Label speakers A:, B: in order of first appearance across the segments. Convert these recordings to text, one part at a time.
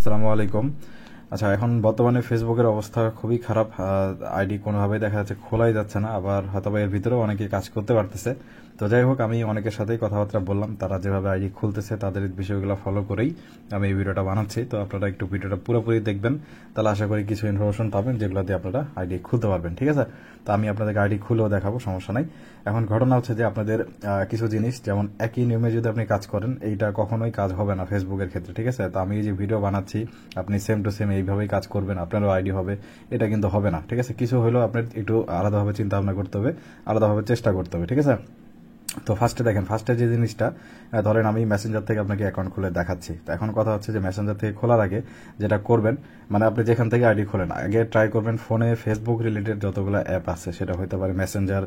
A: আসসালামু আলাইকুম। আচ্ছা, এখন বর্তমানে ফেসবুকের অবস্থা খুবই খারাপ। আইডি কোনোভাবেই দেখা যাচ্ছে খোলাই যাচ্ছে না, আবার হয়তো এর ভিতরেও অনেকে কাজ করতে পারতেছে। তো যাই হোক, আমি অনেকের সাথেই কথাবার্তা বললাম, তারা যেভাবে আইডি খুলতেছে তাদের বিষয়গুলো ফলো করেই আমি এই ভিডিওটা বানাচ্ছি। তো আপনারা একটু ভিডিওটা পুরোপুরি দেখবেন, তাহলে আশা করি কিছু ইনফরমেশন পাবেন যেগুলো দিয়ে আপনারা আইডি খুলতে পারবেন। ঠিক আছে, তো আমি আপনাদেরকে আইডি খুলেও দেখাবো, সমস্যা নাই। এখন ঘটনা হচ্ছে যে আপনাদের কিছু জিনিস, যেমন একই নিয়মে যদি আপনি কাজ করেন, এইটা কখনোই কাজ হবে না ফেসবুকের ক্ষেত্রে। ঠিক আছে, তো আমি এই যে ভিডিও বানাচ্ছি, আপনি সেম টু সেম এইভাবেই কাজ করবেন, আপনারও আইডি হবে, এটা কিন্তু হবে না। ঠিক আছে, কিছু হলেও আপনার একটু আলাদাভাবে চিন্তা ভাবনা করতে হবে, আলাদাভাবে চেষ্টা করতে হবে। ঠিক আছে, তো ফার্স্টে দেখেন, ফার্স্টে যে জিনিসটা, ধরেন আমি মেসেঞ্জার থেকে আপনাকে অ্যাকাউন্ট খুলে দেখাচ্ছি। তো এখন কথা হচ্ছে যে মেসেঞ্জার থেকে খোলার আগে যেটা করবেন, মানে আপনি যেখান থেকে আইডি খোলেন, আগে ট্রাই করবেন ফোনে ফেসবুক রিলেটেড যতগুলো অ্যাপ আছে, সেটা হতে পারে মেসেঞ্জার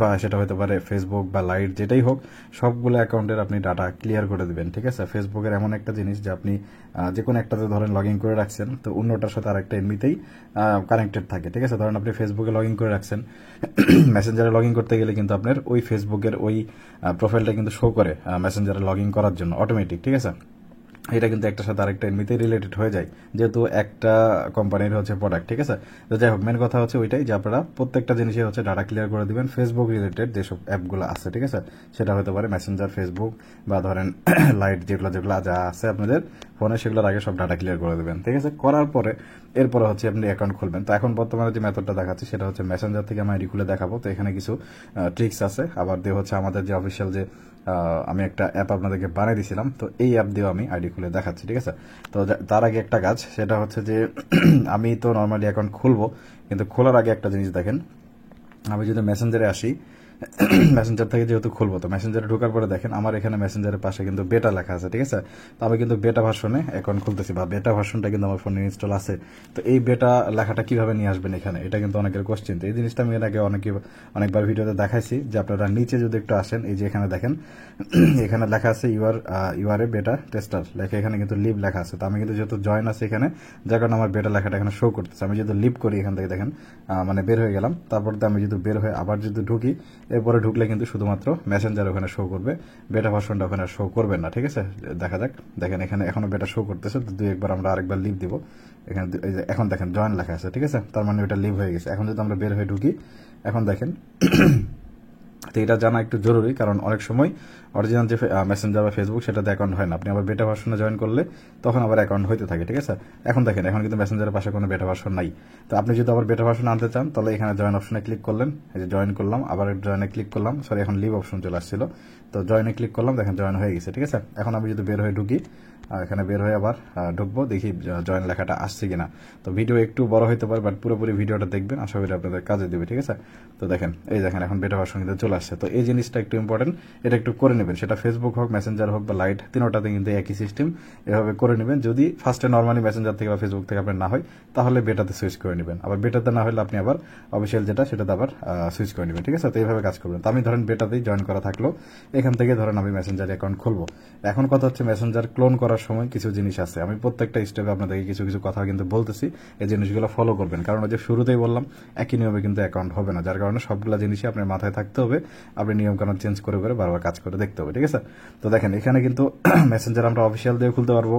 A: বা সেটা হতে পারে ফেসবুক বা লাইট, যেটাই হোক, সবগুলো অ্যাকাউন্টের আপনি ডাটা ক্লিয়ার করে দেবেন। ঠিক আছে, ফেসবুকের এমন একটা জিনিস যে আপনি যে কোনো একটাতে ধরেন লগ ইন করে রাখছেন, তো অন্যটার সাথে আরেকটা এমনিতেই কানেক্টেড থাকে। ঠিক আছে, ধরেন আপনি ফেসবুকে লগ ইন করে রাখছেন, মেসেঞ্জারে লগ ইন করতে গেলে কিন্তু আপনার ওই ফেসবুকের ওই প্রোফাইলটা কিন্তু শো করে মেসেঞ্জারে লগ ইন করার জন্য অটোমেটিক। ঠিক আছে, এটা কিন্তু একটার সাথে আরেকটা এমনিতেই রিলেটেড হয়ে যায়, যেহেতু একটা কোম্পানির হচ্ছে প্রোডাক্ট। ঠিক আছে, তো যাই হোক, মেন কথা হচ্ছে ওইটাই যে আপনারা প্রত্যেকটা জিনিসে হচ্ছে ডাটা ক্লিয়ার করে দিবেন ফেসবুক রিলেটেড যেসব অ্যাপগুলো আছে। ঠিক আছে, সেটা হতে পারে মেসেঞ্জার, ফেসবুক বা ধরেন লাইট, যেগুলো যেগুলো যা আছে আপনাদের ফোনে, সেগুলোর আগে সব ডাটা ক্লিয়ার করে দেবেন। ঠিক আছে, করার পরে এরপরে হচ্ছে আপনি অ্যাকাউন্ট খুলবেন। তো এখন বর্তমানে যে মেথডটা দেখাচ্ছি সেটা হচ্ছে মেসেঞ্জার থেকে আমি আইডি খুলে দেখাবো। তো এখানে কিছু ট্রিক্স আছে, আবার দিয়ে হচ্ছে আমাদের যে অফিসিয়াল যে আমি একটা অ্যাপ আপনাদেরকে বানিয়ে দিয়েছিলাম, তো এই অ্যাপ দিয়েও আমি আইডি খুলে দেখাচ্ছি। ঠিক আছে, তো তার আগে একটা কাজ, সেটা হচ্ছে যে আমি তো নর্মালি অ্যাকাউন্ট খুলবো, কিন্তু খোলার আগে একটা জিনিস দেখেন, আমি যদি মেসেঞ্জারে আসি, মেসেঞ্জার থেকে যেহেতু খুলবো, তো মেসেঞ্জারে ঢোকার পরে দেখেন আমার এখানে মেসেঞ্জারের পাশে কিন্তু বেটা লেখা আছে। ঠিক আছে, তো আমি কিন্তু বেটা ভার্সনে অ্যাকাউন্ট খুলতেছি, বা বেটা ভার্সনটা কিন্তু আমার ফোনে ইনস্টল আছে। তো এই বেটা লেখাটা কিভাবে নিয়ে আসবেন এখানে, এটা কিন্তু অনেকের কোশ্চেন। তো এই জিনিসটা আমি এর আগে অনেকবার ভিডিওতে দেখাইছি, যে আপনারা নিচে যদি একটু আসেন, এই যে এখানে দেখেন, এখানে লেখা আছে ইউআর এ বেটা টেস্টার লেখা, এখানে কিন্তু লিভ লেখা আছে। তো আমি কিন্তু যেহেতু জয়েন আছে এখানে, যার কারণে আমার বেটা লেখাটা এখানে শো করতেছে। আমি যদি লিভ করি, এখান থেকে দেখেন মানে বের হয়ে গেলাম, তারপর আমি যদি বের হয়ে আবার যদি ঢুকি, এরপরে ঢুকলে কিন্তু শুধুমাত্র মেসেঞ্জার ওখানে শো করবে, বেটা ভার্সনটা ওখানে শো করবে না। ঠিক আছে, দেখা যাক, দেখেন এখানে এখনো বেটা শো করতেছে, তো একবার আমরা আরেকবার লিভ দিব। এখানে এখন দেখেন জয়েন লেখা আছে। ঠিক আছে, তার মানে ওটা লিভ হয়ে গেছে। এখন যদি আমরা বের হয়ে ঢুকি, এখন দেখেন তো এটা জানা একটু জরুরি, কারণ অনেক সময় অরিজিনাল যে মেসেঞ্জার বা ফেসবুক, সেটাতে অ্যাকাউন্ট হয় না। আপনি আবার বেটা ভার্সনে জয়েন করলে তখন আবার অ্যাকাউন্ট হইতে থাকে। ঠিক আছে, এখন দেখেন এখন কিন্তু মেসেঞ্জারের পাশে কোনো বেটা ভার্সন নাই। তো আপনি যদি আবার বেটা ভার্সন আনতে চান, তাহলে এখানে জয়েন অপশনে ক্লিক করলেন, এই যে জয়েন করলাম, আবার জয়েনে ক্লিক করলাম, সরি এখন লিভ অপশন চলে আসছিল, তো জয়েনে ক্লিক করলাম, দেখেন জয়েন হয়ে গেছে। ঠিক আছে, এখন আমি যদি বের হয়ে ঢুকি, এখানে বের হয়ে আবার ঢুকবো, দেখি জয়েন লেখাটা আসছে কিনা। তো ভিডিও একটু বড় হইতে পারে, বাট পুরোপুরি ভিডিওটা দেখবেন, আশা করি আপনাদের কাজে দেবে। ঠিক আছে, তো দেখেন এই দেখেন এখন বেটা ভার্সন কিন্তু চলে আসছে। তো এই জিনিসটা একটু ইম্পর্টেন্ট, এটা একটু করে নেবেন, সেটা ফেসবুক হোক, মেসেঞ্জার হোক বা লাইট, তিনোটাতে কিন্তু একই সিস্টেম, এভাবে করে নেবেন। যদি ফার্স্টে নর্মালি মেসেঞ্জার থেকে বা ফেসবুক থেকে আপনার না হয়, তাহলে বেটাতে সুইচ করে নেবেন। আবার বেটাতে না হলে আপনি আবার অফিসিয়াল যেটা, সেটাতে আবার সুইচ করে নেবেন। ঠিক আছে, তো এইভাবে কাজ করবেন। তো আমি ধরেন বেটাতেই জয়েন করা থাকলো, এখান থেকে ধরেন আমি মেসেঞ্জার অ্যাকাউন্ট খুলবো। এখন কথা হচ্ছে মেসেঞ্জার ক্লোন করার সময় কিছু জিনিস আছে, আমি প্রত্যেকটা স্টেপে আপনাদেরকে কিছু কিছু কথা কিন্তু বলতেছি, এই জিনিসগুলো ফলো করবেন। কারণ ওই যে শুরুতেই বললাম, একই নিয়মে কিন্তু অ্যাকাউন্ট হবে না, যার কারণে সবগুলো জিনিসই আপনার মাথায় থাকতে হবে, আপনি নিয়মকানুন চেঞ্জ করে করে বারবার কাজ করে দেখতে হবে। ঠিক আছে, তো দেখেন এখানে কিন্তু মেসেঞ্জার আমরা অফিসিয়াল দিয়ে খুলতে পারবো,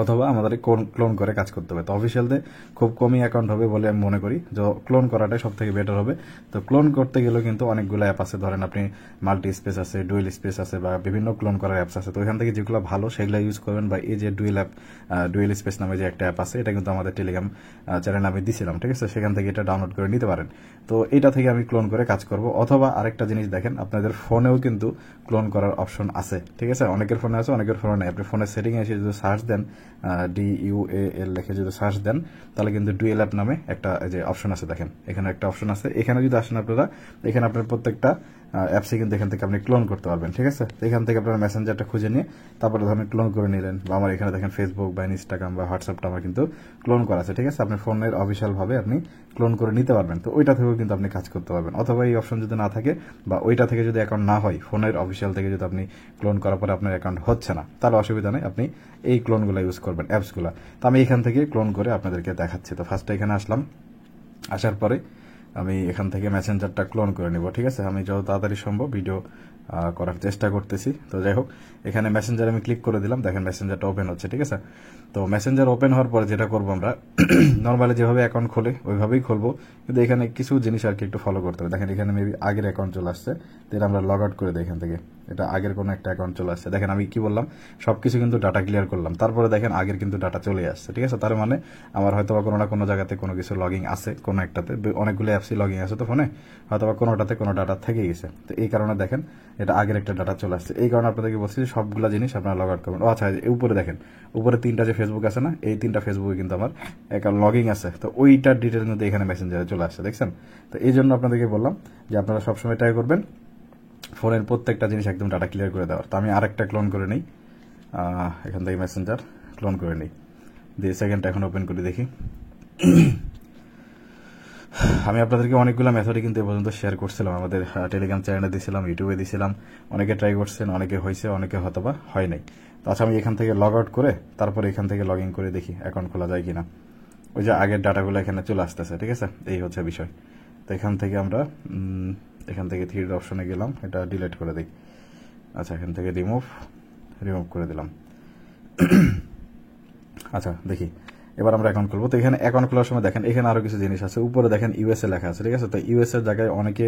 A: অথবা আমাদের ক্লোন করে কাজ করতে হবে। তো অফিসিয়ালতে খুব কমই অ্যাকাউন্ট হবে বলে আমি মনে করি, যে ক্লোন করাটাই সব থেকে বেটার হবে। তো ক্লোন করতে গেলেও কিন্তু অনেকগুলো অ্যাপ আছে, ধরেন আপনি মাল্টি স্পেস আছে, ডুয়েল স্পেস আছে, বা বিভিন্ন ক্লোন করার অ্যাপস আছে। তো ওইখান থেকে যেগুলো ভালো সেগুলো ইউজ করবেন, বা এই যে ডুয়েল স্পেস নামে যে একটা অ্যাপ আছে, এটা কিন্তু আমাদের টেলিগ্রাম চ্যানেলে আমি দিছিলাম। ঠিক আছে, সেখান থেকে এটা ডাউনলোড করে নিতে পারেন। তো এটা থেকে আমি ক্লোন করে কাজ করব। অথবা আরেকটা জিনিস দেখেন, আপনাদের ফোনেও কিন্তু ক্লোন করার অপশন আছে। ঠিক আছে, অনেকের ফোনে আছে, অনেকের ফোনে নেই। আপনি ফোনের সেটিংয়ে এসে যদি সার্চ দেন, DUAL লিখে যদি সার্চ দেন, তাহলে কিন্তু ডুয়েল অ্যাপ নামে একটা যে অপশন আছে, দেখেন এখানে একটা অপশন আছে। এখানে যদি আসেন আপনারা, এখানে আপনার প্রত্যেকটা অ্যাপসে কিন্তু এখান থেকে আপনি ক্লোন করতে পারবেন। ঠিক আছে, এখান থেকে আপনারা মেসেঞ্জারটা খুঁজে নিয়ে তারপরে ধরেন ক্লোন করে নিলেন, বা আমার এখানে দেখেন ফেসবুক বা ইনস্টাগ্রাম বা হোয়াটসঅ্যাপটা আমার কিন্তু ক্লোন করা আছে। ঠিক আছে, আপনার ফোনের অফিসিয়াল ভাবে আপনি ক্লোন করে নিতে পারবেন। তো ওইটা থেকেও কিন্তু আপনি কাজ করতে পারবেন। অথবা এই অপশন যদি না থাকে, বা ওইটা থেকে যদি অ্যাকাউন্ট না হয়, ফোনের অফিসিয়াল থেকে যদি আপনি ক্লোন করার পরে আপনার অ্যাকাউন্ট হচ্ছে না, তাহলে অসুবিধা নেই, আপনি এই ক্লোনগুলো ইউজ করবেন, অ্যাপসগুলো। তো আমি এখান থেকে ক্লোন করে আপনাদেরকে দেখাচ্ছি। তো ফার্স্টে এখানে আসলাম, আসার পরে আমি এখান থেকে মেসেঞ্জারটা ক্লোন করে নিব, ঠিক আছে। আমি যত তাড়াতাড়ি সম্ভব ভিডিও করার চেষ্টা করতেছি। তো যাই হোক, এখানে মেসেঞ্জার আমি ক্লিক করে দিলাম, দেখেন মেসেঞ্জারটা ওপেন হচ্ছে, ঠিক আছে। তো মেসেঞ্জার ওপেন হওয়ার পরে যেটা করবো আমরা নর্মালি যেভাবে অ্যাকাউন্ট খোলে ওইভাবেই খুলবো, কিন্তু এখানে কিছু জিনিস আর কি একটু ফলো করতে হবে। দেখেন এখানে মেবি আগের অ্যাকাউন্ট চলে আসছে, তো এটা আমরা লগ আউট করে দিই এখান থেকে। এটা আগের কোনো একটা অ্যাকাউন্ট চলে আসছে, দেখেন আমি কি বললাম সবকিছু কিন্তু ডাটা ক্লিয়ার করলাম, তারপরে দেখেন আগের কিন্তু ডাটা চলে আসছে, ঠিক আছে। তার মানে আমার হয়তো বা কোনো না কোনো জায়গাতে কোনো কিছু লগিং আছে, কোনো একটাতে অনেকগুলো অ্যাপসই লগিং আছে, তো ফোনে হয়তো বা কোনোটাতে কোনো ডাটা থেকে গেছে, তো এই কারণে দেখেন এটা আগের একটা ডাটা চলে আসছে। এই কারণে আপনাদেরকে বলছি যে সবগুলো জিনিস আপনারা লগ আউট করবেন। ও আচ্ছা, উপরে দেখেন উপরে 3টা যে ফেসবুক আছে না, এই 3টা ফেসবুকে কিন্তু আমার অ্যাকাউন্ট লগিং আছে, তো ওইটার ডিটেল কিন্তু এখানে মেসেঞ্জারে চলে আসছে, দেখছেন। তো এই জন্য আপনাদেরকে বললাম যে আপনারা সবসময় ট্রাই করবেন ফোনের প্রত্যেকটা জিনিস একদম ডাটা ক্লিয়ার করে দেওয়ার। তো আমি আরেকটা ক্লোন করে নিই, এখান থেকে মেসেঞ্জার ক্লোন করে নিই, দিয়ে সেকেন্ডটা এখন ওপেন করে দেখি। আমি আপনাদেরকে অনেকগুলো মেথডই কিন্তু এ পর্যন্ত শেয়ার করছিলাম, আমাদের টেলিগ্রাম চ্যানেলে দিয়েছিলাম, ইউটিউবে দিয়েছিলাম, অনেকে ট্রাই করছেন, অনেকে হয়েছে, অনেকে হয়তোবা হয় নাই। তো আচ্ছা, আমি এখান থেকে লগ আউট করে তারপর এখান থেকে লগ ইন করে দেখি অ্যাকাউন্ট খোলা যায় কিনা। ওই যে আগের ডাটাগুলো এখানে চলে আসতেছে, ঠিক আছে, এই হচ্ছে বিষয়। তো এখান থেকে আমরা এখান থেকে থ্রির অপশনে গেলাম, এটা ডিলিট করে দিই। আচ্ছা, এখান থেকে রিমুভ করে দিলাম। আচ্ছা দেখি এবার আমরা অ্যাকাউন্ট খুলবো। তো এখানে অ্যাকাউন্ট খোলার সময় দেখেন এখানে আরো কিছু জিনিস আছে, উপরে দেখেন ইউএসএ লেখা আছে, ঠিক আছে। তো ইউএসএ এর জায়গায় অনেকে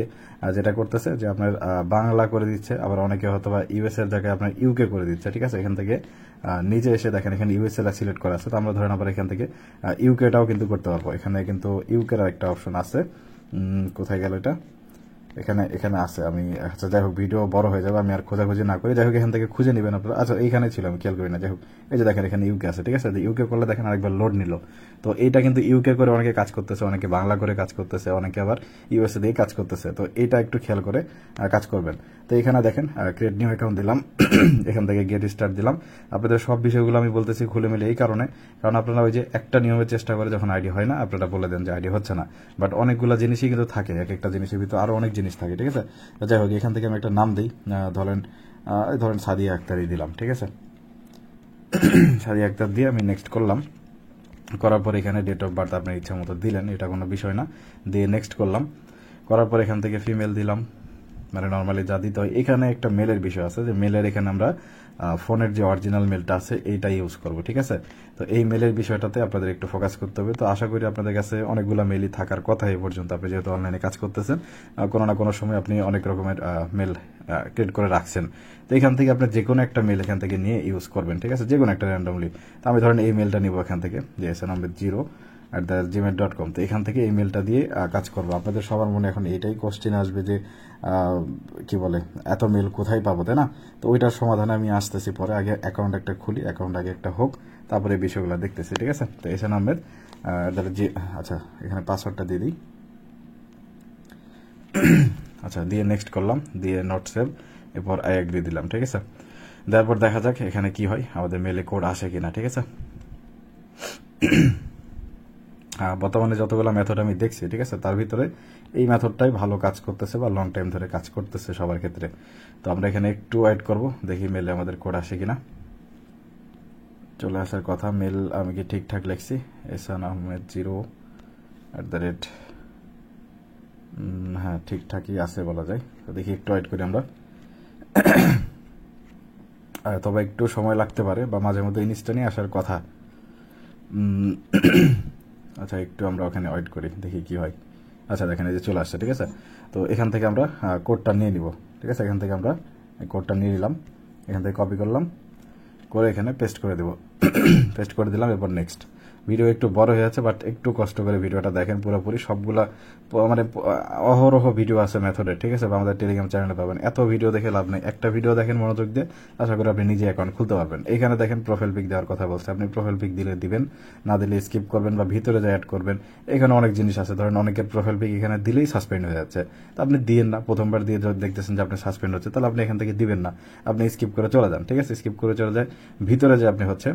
A: যেটা করতেছে যে আপনার বাংলা করে দিচ্ছে, আবার অনেকে হয়তো বা ইউএসএ এর জায়গায় আপনার ইউকে করে দিচ্ছে, ঠিক আছে। এখান থেকে নিচে এসে দেখেন এখানে ইউএসএ টা সিলেক্ট করা আছে, তো আমরা ধরেন আবার এখান থেকে ইউকেটাও কিন্তু করতে পারবো। এখানে কিন্তু ইউকের একটা অপশন আছে, কোথায় গেল এটা, এখানে আছে। আমি আচ্ছা যাই হোক, ভিডিও বড় হয়ে যাবে, আমি আর খোঁজাখুঁজি না করি, যাই হোক এখান থেকে খুঁজে নেবেন আপনারা। আচ্ছা এইখানে ছিল, আমি খেয়াল করি না, যাই হোক এই যে দেখেন এখানে ইউকে আছে, ঠিক আছে। ইউকে করলে দেখেন আরেকবার লোড নিল। তো এইটা কিন্তু ইউকে করে অনেকে কাজ করতেছে, অনেকে বাংলা করে কাজ করতেছে, অনেকে আবার ইউএসএ দিয়ে কাজ করতেছে, তো এইটা একটু খেয়াল করে কাজ করবেন। তো এখানে দেখেন ক্রিয়েট নিউ অ্যাকাউন্ট দিলাম, এখান থেকে গেট স্টার্ট দিলাম। আপনাদের সব বিষয়গুলো আমি বলতেছি খুলে মিলে এই কারণে, কারণ আপনারা ওই যে একটা নিয়মের চেষ্টা করে যখন আইডি হয় না, আপনারা বলে দেন যে আইডি হচ্ছে না, বাট অনেকগুলো জিনিসই কিন্তু থাকে, এক একটা জিনিসের ভিতরে আরো অনেক জিনিস থাকে, ঠিক আছে। যাই হোক এখান থেকে আমি একটা নাম দিই, ধরেন সাদিয়া আক্তারই দিলাম, ঠিক আছে। সাদিয়া আক্তার দিয়ে আমি নেক্সট করলাম, করার পর এখানে ডেট অফ বার্থ আপনার ইচ্ছা মতো দিলেন, এটা কোনো বিষয় না, দিয়ে নেক্সট করলাম। করার পর এখান থেকে ফিমেল দিলাম, মানে নর্মালি যা দিতে হয়। এখানে একটা মেলের বিষয় আছে, যে মেলের এখানে আমরা ফোনের যে অরিজিনাল মেলটা আছে এইটা ইউজ করব, ঠিক আছে। তো এই মেলের বিষয়টাতে আপনাদের একটু ফোকাস করতে হবে। তো আশা করি আপনাদের কাছে অনেকগুলো মেলই থাকার কথা এই পর্যন্ত, আপনি যেহেতু অনলাইনে কাজ করতেছেন, কোনো না কোনো সময় আপনি অনেক রকমের মেল ক্রিয়েট করে রাখছেন। তো এখান থেকে আপনি যে কোনো একটা মেল এখান থেকে নিয়ে ইউজ করবেন, ঠিক আছে, যে কোনো একটা র্যান্ডমলি। তো আমি ধরেন এই মেলটা নিব এখান থেকে, যে SNAhmed0@gmail.com। তো এখান থেকে এই মেলটা দিয়ে কাজ করবো। আপনাদের সবার মনে এখন এইটাই কোশ্চেন আসবে যে কি বলে এত মেল কোথায় পাবো, তাই না। তো ওইটার সমাধানে আমি আসতেছি পরে, আগে অ্যাকাউন্ট একটা খুলি, অ্যাকাউন্ট আগে একটা হোক, তারপরে এই বিষয়গুলো দেখতেছি, ঠিক আছে। তো SNAhmed আচ্ছা এখানে পাসওয়ার্ডটা দিয়ে দিই। আচ্ছা দিয়ে নেক্সট করলাম, দিয়ে নট সেভ, এরপর আই এগ্রি দিলাম, ঠিক আছে। দেওয়ার পর দেখা যাক এখানে কি হয়, আমাদের মেলে কোড আসে কিনা, ঠিক আছে। বর্তমানে যতগুলো মেথড আমি দেখছি, ঠিক আছে, তার ভিতরে এই মেথডটাই ভালো কাজ করতেছে বা লং টাইম ধরে কাজ করতেছে সবার ক্ষেত্রে। তো আমরা এখানে একটু ওয়েট করব, দেখি মেলে আমাদের কোড আসে কিনা। চলে আসার কথা, মেল আমি কি ঠিকঠাক লিখছি, SNAhmed0 হ্যাঁ ঠিকঠাকই আছে বলা যায়। তো দেখি একটু ওয়েট করি আমরা, তবে একটু সময় লাগতে পারে বা মাঝে মধ্যে ইনস্ট্যান্টই আসার কথা। আচ্ছা একটু আমরা ওখানে ওয়েট করি, দেখি কি হয়। আচ্ছা দেখেন এই যে চলে আসছে, ঠিক আছে। তো এখান থেকে আমরা কোডটা নিয়ে নিব, ঠিক আছে। এখান থেকে আমরা কোডটা নিয়ে নিলাম, এখান থেকে কপি করলাম, করে এখানে পেস্ট করে দেব, পেস্ট করে দিলাম। এরপর নেক্সট। ভিডিও একটু বড় হয়ে যাচ্ছে, বাট একটু কষ্ট করে ভিডিওটা দেখেন পুরোপুরি, সবগুলা মানে অহরহ ভিডিও আছে মেথডের, ঠিক আছে, বা আমাদের টেলিগ্রাম চ্যানেলে পাবেন। এত ভিডিও দেখে লাভ নেই, একটা ভিডিও দেখেন মনোযোগ দিয়ে, আশা করি আপনি নিজে অ্যাকাউন্ট খুলতে পারবেন। এখানে দেখেন প্রোফাইল পিক দেওয়ার কথা বলছে, আপনি প্রোফাইল পিক দিলে দিবেন, না দিলে স্কিপ করবেন বা ভিতরে যায় অ্যাড করবেন। এখানে অনেক জিনিস আছে, ধরেন অনেকের প্রোফাইল পিক এখানে দিলেই সাসপেন্ড হয়ে যাচ্ছে, তো আপনি দিয়েন না। প্রথমবার দিয়ে যদি দেখতেছেন যে আপনি সাসপেন্ড হচ্ছে, তাহলে আপনি এখান থেকে দিবেন না, আপনি স্কিপ করে চলে যান, ঠিক আছে। স্কিপ করে চলে যায় ভিতরে, যে আপনি হচ্ছে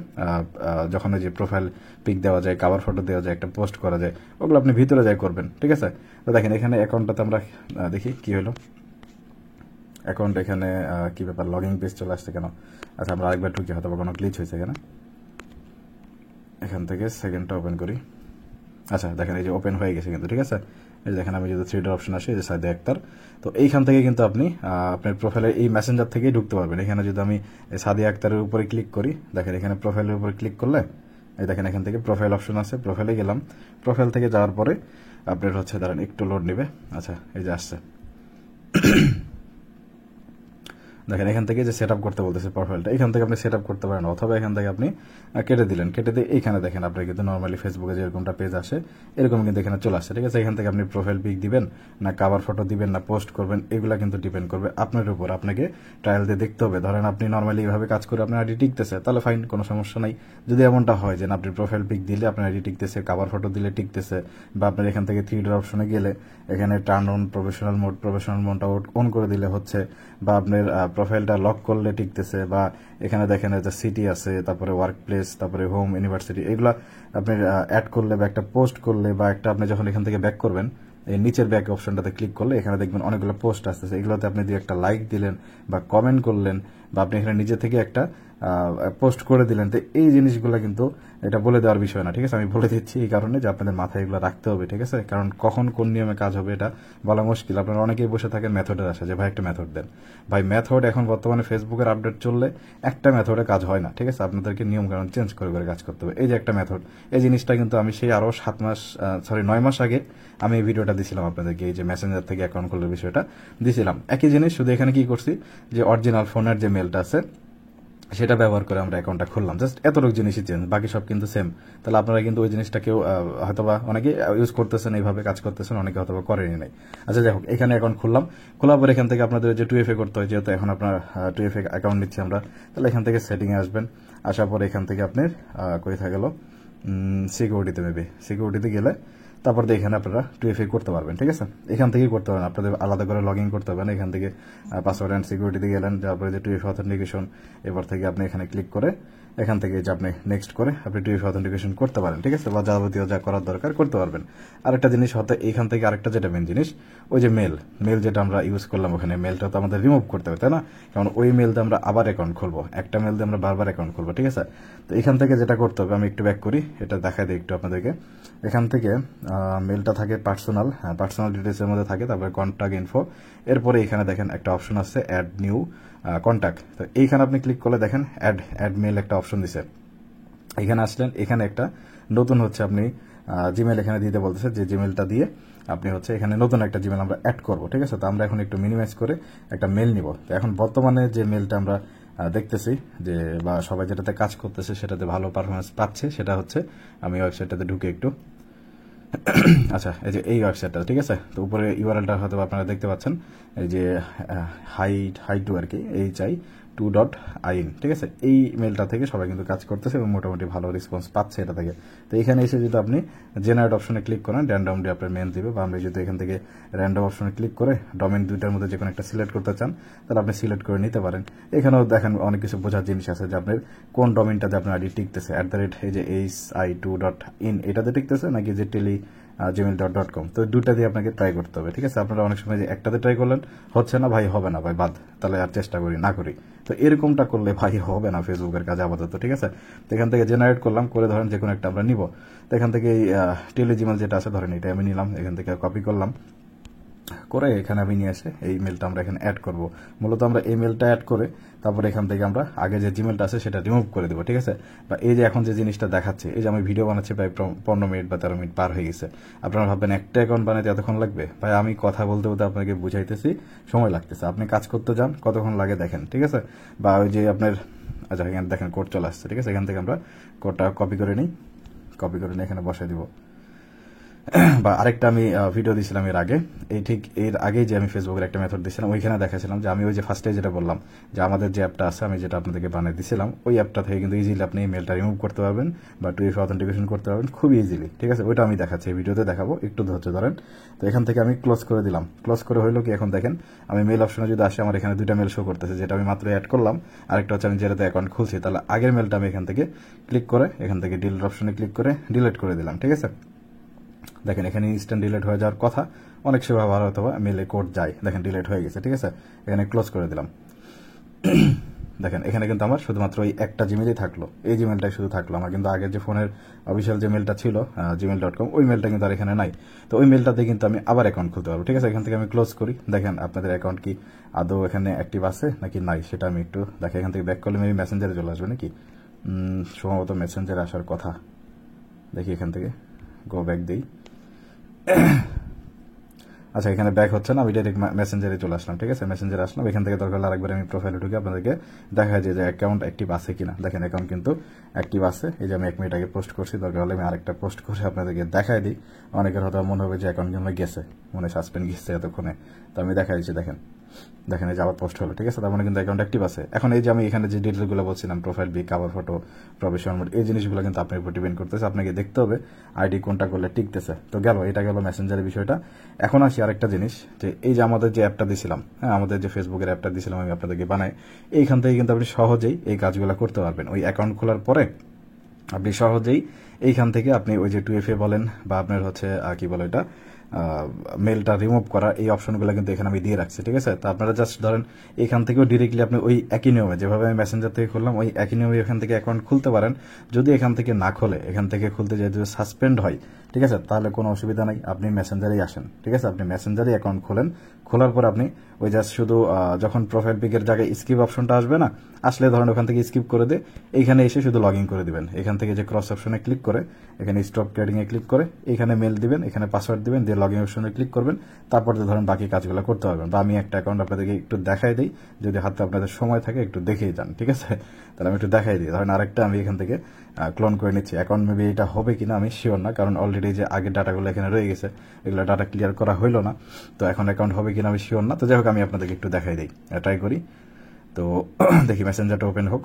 A: যখন ওই যে প্রোফাইল পিক দেওয়া যায়, কাভার ফটো দেওয়া যায়, একটা পোস্ট করা যায়, ওগুলো আপনি ভিতরে যাই করবেন, ঠিক আছে। তো দেখেন এখানে অ্যাকাউন্টটাতে আমরা দেখি কি হলো, অ্যাকাউন্ট এখানে কি ব্যাপার, লগিং পেজ চলে আসছে কেন। আচ্ছা আমরা আরেকবার ঢুকি, হয়তো কোনো গ্লিচ হয়েছে এখানে। এখান থেকে সেকেন্ডটা ওপেন করি, আচ্ছা দেখেন এই যে ওপেন হয়ে গেছে কিন্তু, ঠিক আছে। এই যে দেখেন আমি যদি 3 ডট অপশন আসে, এই যে সাইদে আক্তার, তো এইখান থেকে কিন্তু আপনি আপনার প্রোফাইলে এই মেসেঞ্জার থেকেই ঢুকতে পারবেন। এখানে যদি আমি সাদিয়া আক্তারের উপরে ক্লিক করি, দেখেন এখানে প্রোফাইলের উপরে ক্লিক করলে এই দেখেন এখান থেকে প্রোফাইল অপশন আছে, প্রোফাইলে গেলাম। প্রোফাইল থেকে যাওয়ার পরে আপনার হচ্ছে দাঁড়ান একটু লোড নেবে। আচ্ছা এই যে আসছে, দেখেন এখান থেকে যে সেট আপ করতে বলতেছে প্রোফাইলটা, এখান থেকে আপনি সেট আপ করতে পারেন, অথবা এখান থেকে আপনি কেটে দিলেন। কেটে দিয়ে এইখানে দেখেন আপনার কিন্তু নর্মালি ফেসবুকে যেরকমটা পেজ আসে এরকম কিন্তু এখানে চলে আসছে, ঠিক আছে। এখান থেকে আপনি প্রোফাইল পিক দিবেন না কাভার ফটো দিবেন না পোস্ট করবেন, এগুলা কিন্তু ডিপেন্ড করবে আপনার উপর। আপনাকে ট্রায়াল দিয়ে দেখতে হবে। ধরেন আপনি নর্মালি এইভাবে কাজ করে আপনার আইডি টিকতেছে, তাহলে ফাইন, কোনো সমস্যা নাই। যদি এমনটা হয় যে আপনি প্রোফাইল পিক দিলে আপনার আইডি টিকতেছে, কাভার ফটো দিলে টিকতেছে, বা আপনার এখান থেকে 3 ডট অপশনে গেলে এখানে টার্ন অন প্রফেশনাল মোডটা অন করে দিলে হচ্ছে, বা আপনার প্রোফাইলটা লক করলে টিকতেছে, বা এখানে দেখেন যে সিটি আছে, তারপরে ওয়ার্ক প্লেস, তারপরে হোম, ইউনিভার্সিটি, এগুলা আপনি অ্যাড করলে বা একটা পোস্ট করলে, বা একটা আপনি যখন এখান থেকে ব্যাক করবেন এই নিচের ব্যাক অপশনটাতে ক্লিক করলে এখানে দেখবেন অনেকগুলো পোস্ট আসতেছে। এগুলোতে আপনি দিয়ে একটা লাইক দিলেন বা কমেন্ট করলেন, বা আপনি এখানে নিজে থেকে একটা পোস্ট করে দিলেন, তো এই জিনিসগুলো কিন্তু এটা বলে দেওয়ার বিষয় না, ঠিক আছে। আমি বলে দিচ্ছি এই কারণে যে আপনাদের মাথায় এগুলো রাখতে হবে, ঠিক আছে। কারণ কখন কোন নিয়মে কাজ হবে এটা বলা মুশকিল। আপনারা অনেকেই বসে থাকেন মেথডের আসে যে ভাই একটা মেথড দেন। ভাই মেথড এখন বর্তমানে ফেসবুকের আপডেট চললে একটা মেথডে কাজ হয় না, ঠিক আছে। আপনাদেরকে নিয়ম কারণ চেঞ্জ করে করে কাজ করতে হবে। এই যে একটা মেথড, এই জিনিসটা কিন্তু আমি সেই আরো 9 মাস আগে আমি এই ভিডিওটা দিছিলাম আপনাদেরকে, এই যে মেসেঞ্জার থেকে অ্যাকাউন্ট খোলার বিষয়টা দিছিলাম। একই জিনিস, শুধু এখানে কি করছি যে অরিজিনাল ফোনের যে মেলটা আছে সেটা ব্যবহার করে আমরা অ্যাকাউন্টটা খুললাম, জাস্ট এতটুকু জিনিসই চেঞ্জ, বাকি সব কিন্তু সেম। তাহলে আপনারা কিন্তু ওই জিনিসটা কেউ হয়তোবা অনেকে ইউজ করতেছেন, এইভাবে কাজ করতেছেন, অনেকে হয়তোবা করেনি নাই। আচ্ছা যাই হোক, এখানে অ্যাকাউন্ট খুললাম, খোলার পর এখান থেকে আপনাদের যে 2FA করতে হয়, যেহেতু এখন আপনার 2FA অ্যাকাউন্ট নিচ্ছি আমরা, তাহলে এখান থেকে সেটিংয়ে আসবেন। আসার পর এখান থেকে আপনার কোথায় গেল সিকিউরিটিতে, মেবি সিকিউরিটিতে গেলে তারপর এখানে আপনারা 2FA করতে পারবেন, ঠিক আছে। এখান থেকেই করতে পারবেন, আপনাদের আলাদা করে লগ ইন করতে হবে না। এখান থেকে পাসওয়ার্ড অ্যান্ড সিকিউরিটিতে গেলেন, তারপরে যে 2FA অথেন্টিকেশন, এবার থেকে আপনি এখানে ক্লিক করে এখান থেকে যে আপনি নেক্সট করে আপনি 2FA অথেন্টিকেশন করতে পারেন, ঠিক আছে, বা যাবতীয় যা করার দরকার করতে পারবেন। আরেকটা জিনিস হয়তো এখান থেকে আরেকটা যেটা মেন জিনিস, ওই যে মেল যেটা আমরা ইউজ করলাম, ওখানে মেলটা তো আমাদের রিমুভ করতে হবে, তাই না। কারণ ওই মেল দিয়ে আমরা আবার অ্যাকাউন্ট খুলবো, একটা মেল দিয়ে আমরা বারবার অ্যাকাউন্ট খুলবো, ঠিক আছে। তো এখান থেকে যেটা করতে হবে, আমি একটু ব্যাক করি, এটা দেখাই দিই একটু আপনাদেরকে। এখান থেকে মেলটা থাকে পার্সোনাল ডিটেলসের মধ্যে থাকে, তারপরে কন্ট্যাক্ট ইনফো, এরপরে এখানে দেখেন একটা অপশন আছে অ্যাড নিউ কন্ট্যাক্ট। তো এইখানে আপনি ক্লিক করলে দেখেন অ্যাড মেল একটা অপশন দিছে। এখানে আসলেন, এখানে একটা নতুন হচ্ছে আপনি জিমেল এখানে দিতে বলতেছে, যে জিমেলটা দিয়ে আপনি হচ্ছে এখানে নতুন একটা জিমেল আমরা অ্যাড করবো, ঠিক আছে। তো আমরা এখন একটু মিনিমাইজ করে একটা মেল নিব। তো এখন বর্তমানে যে মেলটা আমরা দেখতেছি যে, বা সবাই যেটাতে কাজ করতেছে সেটাতে ভালো পারফরমেন্স পাচ্ছে, সেটা হচ্ছে, আমি ওয়েবসাইটটাতে ঢুকে একটু আচ্ছা এই যে এই ওয়েবসাইটটা, ঠিক আছে। তো উপরে ইউআরএলটা হয়তো আপনারা দেখতে পাচ্ছেন, এই যে হাই টু আর কি hi2.in, ঠিক আছে। এই মেলটা থেকে সবাই কিন্তু কাজ করতেছে এবং মোটামুটি ভালো রেসপন্স পাচ্ছে এটা থেকে। তো এখানে এসে যদি আপনি জেনারেট অপশনে ক্লিক করেন, র্যান্ডমলি আপনার মেল দিবে, বা আপনি যদি এখান থেকে র্যান্ডম অপশনে ক্লিক করে ডোমেইন দুইটার মধ্যে যে কোনো একটা সিলেক্ট করতে চান, তাহলে আপনি সিলেক্ট করে নিতে পারেন। এখানেও দেখেন অনেক কিছু বোঝার জিনিস আছে, যে আপনার কোন ডোমেইনটাতে আপনার আইডি টিকতেছে, এই যে hi2.in এটাতে টিকতেছে নাকি যে gmail.com। তো দুটা দিয়ে আপনাকে ট্রাই করতে হবে, ঠিক আছে। আপনারা অনেক সময় যে একটাতে ট্রাই করলেন, হচ্ছে না ভাই, হবে না ভাই, বাদ, তাহলে আর চেষ্টা করি না করি। তো এরকমটা করলে ভাই হবে না ফেসবুকের কাজে আপাতত, ঠিক আছে। তো এখান থেকে জেনারেট করলাম, করে ধরেন যে কোনো একটা আমরা নিব। তো এখান থেকে এই টেলিজিমেল যেটা আছে ধরেন এটা আমি নিলাম, এখান থেকে কপি করলাম, করে এখানে আমি নিয়ে এসে এই মেলটা আমরা এখানে অ্যাড করব। মূলত আমরা এই মেলটা অ্যাড করে তারপর এখান থেকে আমরা আগে যে জিমেলটা আছে সেটা রিমুভ করে দেবো, ঠিক আছে। বা এই যে এখন যে জিনিসটা দেখাচ্ছে, এই যে আমি ভিডিও বানাচ্ছি প্রায় 15 মিনিট বা 13 মিনিট পার হয়ে গেছে। আপনারা ভাববেন একটা অ্যাকাউন্ট বানাতে এতক্ষণ লাগবে? ভাই আমি কথা বলতে বলতে আপনাকে বুঝাইতেছি, সময় লাগতেছে। আপনি কাজ করতে যান, কতক্ষণ লাগে দেখেন, ঠিক আছে। বা ওই যে আপনার, আচ্ছা এখানে দেখেন কোড চলে আসছে, ঠিক আছে। এখান থেকে আমরা কোডটা কপি করে নিই, এখানে বসাই দিব। বা আরেকটা আমি ভিডিও দিয়েছিলাম এর আগে, ঠিক এর আগে যে আমি ফেসবুকের একটা মেথড দিয়েছিলাম, ওইখানে দেখাছিলাম যে আমি ওই যে ফার্স্টে যেটা বললাম যে আমাদের যে অ্যাপটা আছে, আমি যেটা আপনাদেরকে বানিয়ে দিয়েছিলাম, ওই অ্যাপটা থেকে কিন্তু ইজিলি আপনি মেলটা রিমুভ করতে পারবেন বা 2FA অথেন্টিকেশন করতে পারবেন খুব ইজিলি, ঠিক আছে। ওইটা আমি দেখাচ্ছি, এই ভিডিওতে দেখাবো, একটু ধৈর্য ধরেন। তো এখান থেকে আমি ক্লোজ করে দিলাম, ক্লোজ করে হইলো কি, এখন দেখেন আমি মেল অপশনে যদি আসি, আমার এখানে দুইটা মেল শো করতেছে, যেটা আমি মাত্র অ্যাড করলাম, আরেকটা হচ্ছে আমি যেটাতে অ্যাকাউন্ট খুলছি। তাহলে আগের মেলটা আমি এখান থেকে ক্লিক করে, এখান থেকে ডিলিট অপশনে ক্লিক করে ডিলিট করে দিলাম, ঠিক আছে। দেখেন এখানে ইনস্ট্যান্ট ডিলিট হয়ে যাওয়ার কথা, অনেক সময় ভালো হতো মেলে কোড যায়, দেখেন ডিলিট হয়ে গেছে, ঠিক আছে। এখানে ক্লোজ করে দিলাম। দেখেন এখানে কিন্তু আমার শুধুমাত্র ওই একটা জিমেলই থাকলো, এই জিমেলটাই শুধু থাকলো। আমার কিন্তু আগের যে ফোনের অফিসিয়াল যে মেলটা ছিল gmail.com, ওই মেলটা কিন্তু আর এখানে নাই। তো ওই মেলটাতে কিন্তু আমি আবার অ্যাকাউন্ট খুলতে পারবো। ঠিক আছে, এখান থেকে আমি ক্লোজ করি। দেখেন আপনাদের অ্যাকাউন্ট কি আদৌ এখানে অ্যাক্টিভ আছে নাকি নাই সেটা আমি একটু দেখি। এখান থেকে ব্যাক করলে মেবি মেসেঞ্জারে চলে আসবে নাকি, সম্ভবত মেসেঞ্জারে আসার কথা। দেখি এখান থেকে গো ব্যাক দিই। আচ্ছা, এখানে ব্যাক হচ্ছে না, আমি ডাইরেক্ট মেসেঞ্জারে চলে আসলাম। ঠিক আছে, মেসেঞ্জারে আসলাম। এখান থেকে দরকার আরেকবার আমি প্রোফাইলে ঢুকে আপনাদেরকে দেখা যায় যে অ্যাকাউন্ট অ্যাক্টিভ আছে কিনা। দেখেন অ্যাকাউন্ট কিন্তু অ্যাক্টিভ আছে। এই যে আমি 1 মিনিট আগে পোস্ট করছি, দরকার হলে আমি আরেকটা পোস্ট করে আপনাদেরকে দেখাই দিই। অনেকের হয়তো মনে হবে যে অ্যাকাউন্ট জন্য গেছে, মনে সাসপেন্ড গেছে এতক্ষণে, তো আমি দেখাই দিচ্ছি। দেখেন দেখেন এই যে আবার পোস্ট হলো। ঠিক আছে, তার মানে কিন্তু অ্যাকাউন্ট অ্যাক্টিভ আছে। এখন এই যে আমি এখানে যে ডিটেলগুলো বলছিলাম, profile pic, cover photo, professional mode, এই জিনিসগুলো কিন্তু আপনার উপর ডিপেন্ড করতেছে। আপনাকে দেখতে হবে আইডি কোনটা করলে টিকতেছে। তো গেল, এটা গেল মেসেঞ্জারের বিষয়টা। এখন আসি আরেকটা জিনিস, যে এই যে আমাদের যে অ্যাপটা দিছিলাম, হ্যাঁ আমাদের যে ফেসবুকের অ্যাপটা দিছিলাম আমি আপনাদেরকে বানাই, এইখান থেকে কিন্তু আপনি সহজেই এই কাজগুলো করতে পারবেন। ওই অ্যাকাউন্ট খোলার পরে আপনি সহজেই এইখান থেকে আপনি ওই যে 2FA বলেন বা আপনার হচ্ছে কি বলে এটা মেলটা রিমুভ করা, এই অপশনগুলো কিন্তু এখানে আমি দিয়ে রাখছি। ঠিক আছে, তো আপনারা জাস্ট ধরেন এখান থেকেও ডিরেক্টলি আপনি ওই একই নিয়মে যেভাবে আমি মেসেঞ্জার থেকে খুললাম, ওই একই নিয়মে এখান থেকে অ্যাকাউন্ট খুলতে পারেন। যদি এখান থেকে না খোলে, এখান থেকে খুলতে যেহেতু সাসপেন্ড হয়, ঠিক আছে, তাহলে কোনো অসুবিধা নাই, আপনি মেসেঞ্জারেই আসেন। ঠিক আছে, আপনি মেসেঞ্জারেই অ্যাকাউন্ট খোলেন। খোলার পর আপনি ওই জাস্ট শুধু যখন প্রোফাইল পিকের জায়গায় স্কিপ অপশনটা আসবে না, আসলে ধরেন ওখান থেকে স্কিপ করে দিয়ে এইখানে এসে শুধু লগ ইন করে দিবেন। এখান থেকে যে ক্রস অপশনে ক্লিক করে এখানে স্টপ ট্রেডিং এ ক্লিক করে এখানে মেল দিবেন, এখানে পাসওয়ার্ড দিবেন, দিয়ে লগ ইন অপশনে ক্লিক করবেন। তারপর ধরেন বাকি কাজগুলো করতে পারবেন। বা আমি একটা অ্যাকাউন্ট আপনাদেরকে একটু দেখাই দিই, যদি হাতে আপনাদের সময় থাকে একটু দেখেই যান। ঠিক আছে, তাহলে আমি একটু দেখাই দিই। ধরেন আরেকটা আমি এখান থেকে ক্লোন করে নিচ্ছি। অ্যাকাউন্ট মেবি এটা হবে কিনা আমি শিওর না, কারণ অলরেডি যে আগের ডাটাগুলো এখানে রয়ে গেছে, এগুলো ডাটা ক্লিয়ার করা হইলো না। তো এখন অ্যাকাউন্ট হবে কিনা আমি শিওর না। তো যাই হোক, আমি আপনাদেরকে একটু দেখাই দিই, ট্রাই করি। তো দেখি মেসেঞ্জারটা ওপেন হোক।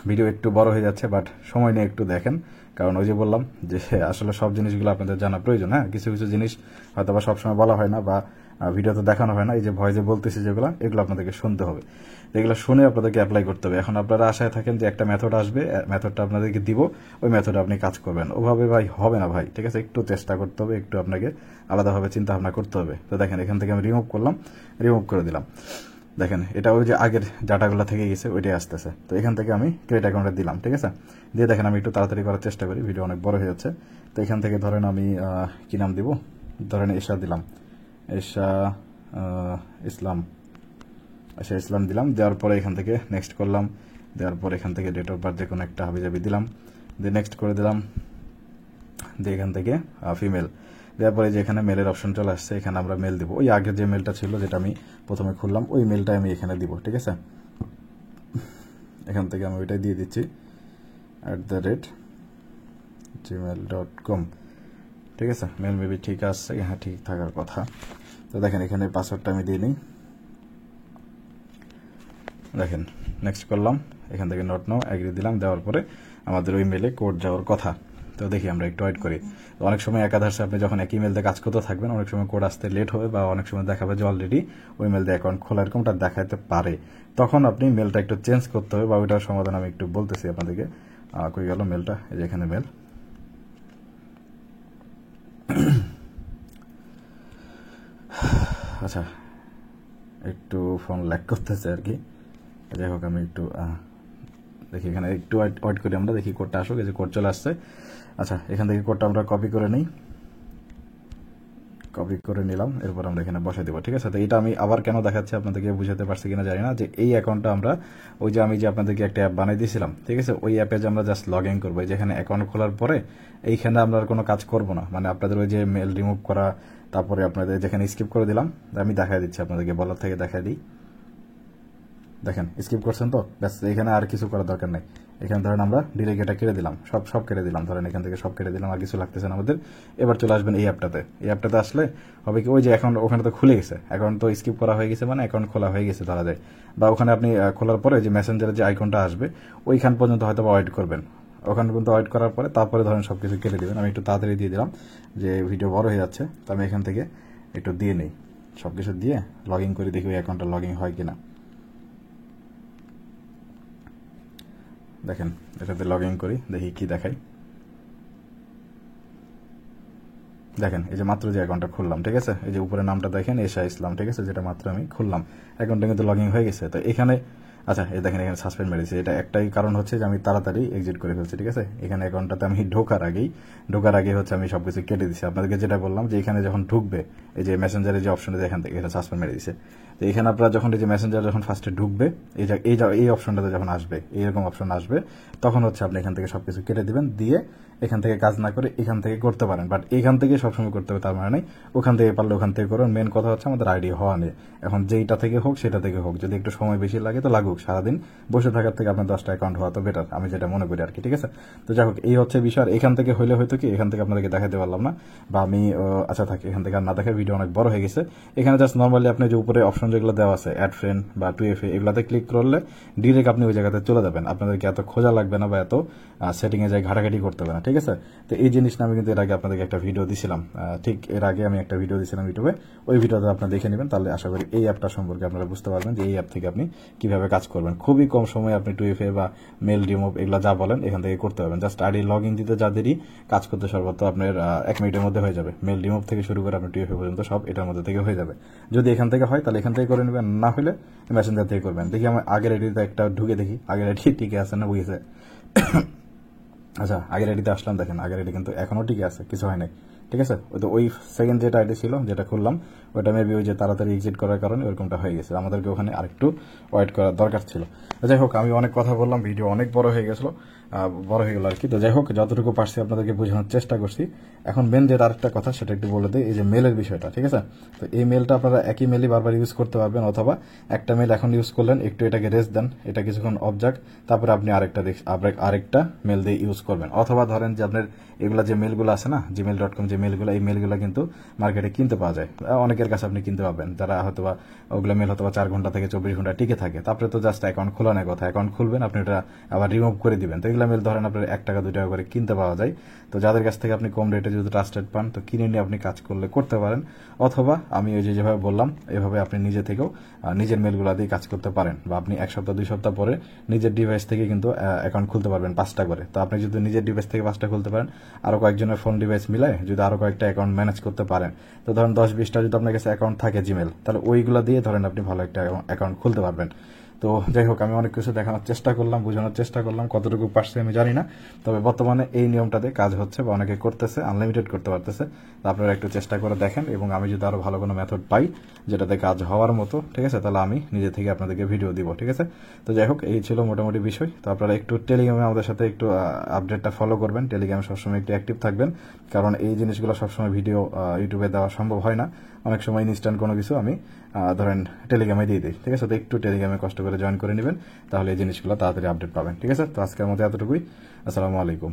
A: ভিডিও একটু বড় হয়ে যাচ্ছে, বাট সময় নিয়ে একটু দেখেন, কারণ ওই যে বললাম যে আসলে সব জিনিসগুলো আপনাদের জানা প্রয়োজন। হ্যাঁ, কিছু কিছু জিনিস হয়তো বা সবসময় বলা হয় না বা ভিডিওতে দেখানো হয় না। এই যে ভয়েসে বলতেছি যেগুলো, এগুলো আপনাদেরকে শুনতে হবে। এগুলো শুনে আপনাদেরকে অ্যাপ্লাই করতে হবে। এখন আপনারা আশায় থাকেন যে একটা মেথড আসবে, মেথডটা আপনাদেরকে দিব, ওই মেথডে আপনি কাজ করবেন। ওভাবে ভাই হবে না ভাই। ঠিক আছে, একটু চেষ্টা করতে হবে, একটু আপনাকে আলাদাভাবে চিন্তা ভাবনা করতে হবে। তো দেখেন এখান থেকে আমি রিমুভ করলাম, রিমুভ করে দিলাম। দেখেন এটা ওই যে আগের ডাটাগুলো থেকে গেছে, ওইটাই আসতেছে। তো এখান থেকে আমি ক্রিয়েট অ্যাকাউন্টে দিলাম। ঠিক আছে, দিয়ে দেখেন আমি একটু তাড়াতাড়ি করার চেষ্টা করি, ভিডিও অনেক বড় হয়ে যাচ্ছে। তো এখান থেকে ধরেন আমি কি নাম দিব, ধরেন এশা দিলাম, এশা ইসলাম। আচ্ছা, ইসলাম দিলাম। দেওয়ার পরে এখান থেকে নেক্সট করলাম। দেওয়ার পর এখান থেকে ডেট অফ বার্থ যে কোনো একটা হাবিজাবি দিলাম, দিয়ে নেক্সট করে দিলাম। দিয়ে এখান থেকে ফিমেল দেওয়ার পরে যে এখানে মেলের অপশন চলে আসছে, এখানে আমরা মেল দিব। ওই আগের যে মেলটা ছিল, যেটা আমি প্রথমে খুললাম, ওই মেলটাই আমি এখানে দিব। ঠিক আছে, এখান থেকে আমি ওইটাই দিয়ে দিচ্ছি, @gmail.com। ঠিক আছে, মেল মেবি ঠিক আসছে, হ্যাঁ ঠিক থাকার কথা। তো দেখেন এখানে পাসওয়ার্ডটা আমি দিয়ে নিই। দেখেন নেক্সট করলাম, এখান থেকে নোট নাও এগ্রি দিলাম। দেওয়ার পরে আমাদের ওই মেলে কোড যাওয়ার কথা। তো দেখি আমরা একটু ওয়েট করি। তো অনেক সময় একাধারে আপনি যখন এক ইমেল দিয়ে কাজ করতে থাকবেন, অনেক সময় কোড আসতে লেট হবে, বা অনেক সময় দেখাবে যে অলরেডি ওই মেল দিয়ে অ্যাকাউন্ট খোলা, এরকমটা দেখাতে পারে। তখন আপনি মেলটা একটু চেঞ্জ করতে হবে, বা ওইটার সমাধান আমি একটু বলতেছি আপনাদেরকে। কই গেল মেলটা, এই যে এখানে মেল। আচ্ছা, একটু ফোন ল্যাগ করতেছে আর কি। যাই হোক, আমি একটু দেখি এখানে একটু ওয়েট করি আমরা, দেখি কোডটা আসুক। এই যে কোড চলে আসছে। আচ্ছা, এখান থেকে কোডটা আমরা কপি করে নিই, কপি করে নিলাম। এরপর আমরা এখানে বসাই দেবো। ঠিক আছে, তো এটা আমি আবার কেন দেখাচ্ছি আপনাদেরকে বুঝাতে পারছি কিনা জানি না, যে এই অ্যাকাউন্টটা আমরা ওই যে আমি যে আপনাদেরকে একটা অ্যাপ বানিয়ে দিয়েছিলাম, ঠিক আছে, ওই অ্যাপে যে আমরা জাস্ট লগ ইন করবো। যেখানে অ্যাকাউন্ট খোলার পরে এইখানে আমরা আর কোনো কাজ করবো না, মানে আপনাদের ওই যে মেল রিমুভ করা, তারপরে আপনাদের যেখানে স্কিপ করে দিলাম, আমি দেখাই দিচ্ছি আপনাদেরকে, বলার থেকে দেখাই দিই। দেখেন স্কিপ করছেন তো, ব্যাস, এখানে আর কিছু করার দরকার নেই। এখানে ধরেন আমরা ডিরেক্ট এটা কেটে দিলাম, সব কেটে দিলাম। ধরেন এখান থেকে সব কেটে দিলাম, আর কিছু লাগতেছে না আমাদের। এবার চলে আসবেন এই অ্যাপটাতে। এই অ্যাপটাতে আসলে হবে কি, ওই যে অ্যাকাউন্ট ওখানে তো খুলে গেছে, অ্যাকাউন্ট তো স্কিপ করা হয়ে গেছে, মানে অ্যাকাউন্ট খোলা হয়ে গেছে ধরা যায়। বা ওখানে আপনি খোলার পরে যে মেসেঞ্জারের যে আইকনটা আসবে, ওইখান পর্যন্ত হয়তো ওয়েট করবেন। ওখানে কিন্তু ওয়েট করার পরে তারপরে ধরেন সবকিছু কেটে দিবেন। আমি একটু তাড়াতাড়ি দিয়ে দিলাম, যে ভিডিও বড় হয়ে যাচ্ছে। তো আমি এখান থেকে একটু দিয়ে নিই, সবকিছু দিয়ে লগ ইন করে দেখি ওই অ্যাকাউন্টটা লগ ইন হয় কিনা। দেখেন এটাতে লগ ইন করি, দেখি কি দেখাই। দেখেন এই যে মাত্র যে অ্যাকাউন্টটা খুললাম, ঠিক আছে, এই যে উপরে নামটা দেখেন এশা ইসলাম, ঠিক আছে, যেটা মাত্র আমি খুললাম, অ্যাকাউন্টটা কিন্তু লগ ইন হয়ে গেছে। তো এখানে আচ্ছা, এই দেখেন এখানে সাসপেন্ড মেরেছে। এটা একটাই কারণ হচ্ছে যে আমি তাড়াতাড়ি এক্সিট করে ফেলছি, ঠিক আছে। এখানে অ্যাকাউন্টটাতে আমি ঢোকার আগে হচ্ছে আমি সবকিছু কেটে দিচ্ছি। আপনাদেরকে যেটা বললাম যে এখানে যখন ঢুকবে, এই যে মেসেঞ্জারের যে অপশনটা এখান থেকে এটা সাসপেন্ড মেরে দিচ্ছে। তো এখানে আপনারা যখন এই যে মেসেঞ্জার যখন ফার্স্টে ঢুকবে, এই অপশনটাতে যখন আসবে, এইরকম অপশন আসবে, তখন হচ্ছে আপনি এখান থেকে সবকিছু কেটে দিবেন, দিয়ে এখান থেকে কাজ না করে এখান থেকে করতে পারেন। বাট এখান থেকে সবসময় করতে হবে তার মানে নেই, ওখান থেকে পারলে ওখান থেকে করুন। মেন কথা হচ্ছে আমাদের আইডি হওয়া নেই। এখন যেইটা থেকে হোক সেটা থেকে হোক, যদি একটু সময় বেশি লাগে তো লাগুক, সারাদিন বসে থাকার থেকে আপনার 10টা অ্যাকাউন্ট হওয়া তো বেটার, আমি যেটা মনে করি আর কি, ঠিক আছে। তো যাই হোক, এই হচ্ছে বিষয়। আর এখান থেকে হইলে হয়তো কি, এখান থেকে আপনাদেরকে দেখাতে পারলাম না, বা আমি আচ্ছা থাকি, এখান থেকে আর না দেখে, ভিডিও অনেক বড় হয়ে গেছে। এখানে জাস্ট নর্মালি আপনি যে উপরে অপশন যেগুলো দেওয়া আছে, অ্যাড ফ্রেন্ড বা 2FA, এগুলাতে ক্লিক করলে ডিরেক্ট আপনি ওই জায়গাতে চলে যাবেন। আপনাদেরকে এত খোঁজা লাগবে না বা এত সেটিং এ যায় ঘাটাঘাটি করতে হবে না, ঠিক আছে। তো এই জিনিসটা আমি কিন্তু এর আগে আপনাদেরকে একটা ভিডিও দিছিলাম, ঠিক এর আগে আমি একটা ভিডিও দিছিলাম ইউটিউবে, ওই ভিডিওটা আপনারা দেখে নেবেন, তাহলে আশা করি এই অ্যাপটা সম্পর্কে আপনারা বুঝতে পারবেন যে এই অ্যাপ থেকে আপনি কিভাবে কাজ করবেন। খুবই কম সময়ে আপনি 2FA বা মেল রিমুভ এগুলা যা বলেন এখান থেকে করতে পারবেন। জাস্ট আইডি লগ ইন দিতে যা দেরি, কাজ করতে সর্বোচ্চ আপনার 1 মিনিটের মধ্যে হয়ে যাবে। মেল রিমুভ থেকে শুরু করে আপনার 2FA পর্যন্ত সব এটার মধ্যে থেকে হয়ে যাবে। যদি এখান থেকে হয় তাহলে এখান থেকে করে নেবেন, না হলে মেসেঞ্জার থেকে করবেন। দেখি আমার আগের আইডিতে একটা ঢুকে দেখি আগের আইডি টিকে আছে না, বুঝেছে। আচ্ছা, আগের আইডিতে আসলাম, দেখেন আগের আইডি কিন্তু এখনো টিকে আছে, কিছু হয় নাই, ঠিক আছে। ওই সেকেন্ড যেটা আইডি ছিল, যেটা খুললাম, ওটা মেবি ওই যে তাড়াতাড়ি এক্সিট করার কারণে ওরকমটা হয়ে গেছে। আমাদেরকে ওখানে আরেকটু ওয়েট করার দরকার ছিল। যাই হোক, আমি অনেক কথা বললাম, ভিডিও অনেক বড় হয়ে গেল আর কি। তো যাই হোক, যতটুকু পারছি আপনাদেরকে বোঝানোর চেষ্টা করছি। এখন মেন যেটা আরেকটা কথা সেটা একটু বলে দিই, এই যে মেলের বিষয়টা, ঠিক আছে। তো এই মেলটা আপনারা একই মেলই বারবার ইউজ করতে পারবেন, অথবা একটা মেল এখন ইউজ করলেন, একটু এটাকে রেস্ট দেন, এটা কিছুক্ষণ অফ যাক, তারপরে আপনি আরেকটা মেল দিয়ে ইউজ করবেন। অথবা ধরেন যে আপনার এগুলা যে মেলগুলো আছে না, gmail.com যে মেলগুলো, এই মেলগুলো কিন্তু মার্কেটে কিনতে পাওয়া যায়, অনেকের কাছে আপনি কিনতে পাবেন, যারা হয়তোবা ওগুলো মেল হয়তো 4 ঘন্টা থেকে 24 ঘন্টা টিকে থাকে। তারপরে তো জাস্ট অ্যাকাউন্ট খোলানোর কথা, অ্যাকাউন্ট খুলবেন, আপনি এটা আবার রিমুভ করে দিবেন। তো এগুলো মেল ধরেন আপনার 1 টাকা 2 টাকা করে কিনতে পাওয়া যায়। তো যাদের কাছ থেকে আপনি কম রেটে যদি ট্রাস্টেড পান, তো কিনে নিয়ে আপনি কাজ করতে পারেন। অথবা আমি ওই যেভাবে বললাম, এভাবে আপনি নিজে থেকেও নিজের মেলগুলো দিয়ে কাজ করতে পারেন, বা আপনি 1 সপ্তাহ 2 সপ্তাহ পরে নিজের ডিভাইস থেকে কিন্তু অ্যাকাউন্ট খুলতে পারবেন 5টা করে। তো আপনি যদি নিজের ডিভাইস থেকে 5টা খুলতে পারেন, আরো কয়েকজনের ফোন ডিভাইস মিলায় যদি আরো কয়েকটা অ্যাকাউন্ট ম্যানেজ করতে পারেন, তো ধরেন 10-20টা যদি আপনার কাছে অ্যাকাউন্ট থাকে জিমেল, তাহলে ওইগুলা দিয়ে ধরেন আপনি ভালো একটা অ্যাকাউন্ট খুলতে পারবেন। তো যাই হোক, আমি অনেক কিছু দেখানোর চেষ্টা করলাম, বোঝানোর চেষ্টা করলাম, কতটুকু পারছি আমি জানি না। তবে বর্তমানে এই নিয়মটাতে কাজ হচ্ছে, বা অনেকে করতেছে, আনলিমিটেড করতে পারতেছে। তো আপনারা একটু চেষ্টা করে দেখেন, এবং আমি যদি আরো ভালো কোনো মেথড পাই যেটাতে কাজ হওয়ার মতো, ঠিক আছে, তাহলে আমি নিজে থেকে আপনাদেরকে ভিডিও দিব, ঠিক আছে। তো যাই হোক, এই ছিল মোটামুটি বিষয়। তো আপনারা একটু টেলিগ্রামে আমাদের সাথে একটু আপডেটটা ফলো করবেন, টেলিগ্রামে সবসময় একটু অ্যাক্টিভ থাকবেন, কারণ এই জিনিসগুলো সবসময় ভিডিও ইউটিউবে দেওয়া সম্ভব হয় না। অনেক সময় ইনস্ট্যান্ট কোনো কিছু আমি ধরেন টেলিগ্রামে দিয়ে দিই, ঠিক আছে। তো একটু টেলিগ্রামে কষ্ট করে জয়েন করে নেবেন, তাহলে এই জিনিসগুলো তাড়াতাড়ি আপডেট পাবেন, ঠিক আছে। তো আজকের মতো এতটুকুই। আসসালামু আলাইকুম।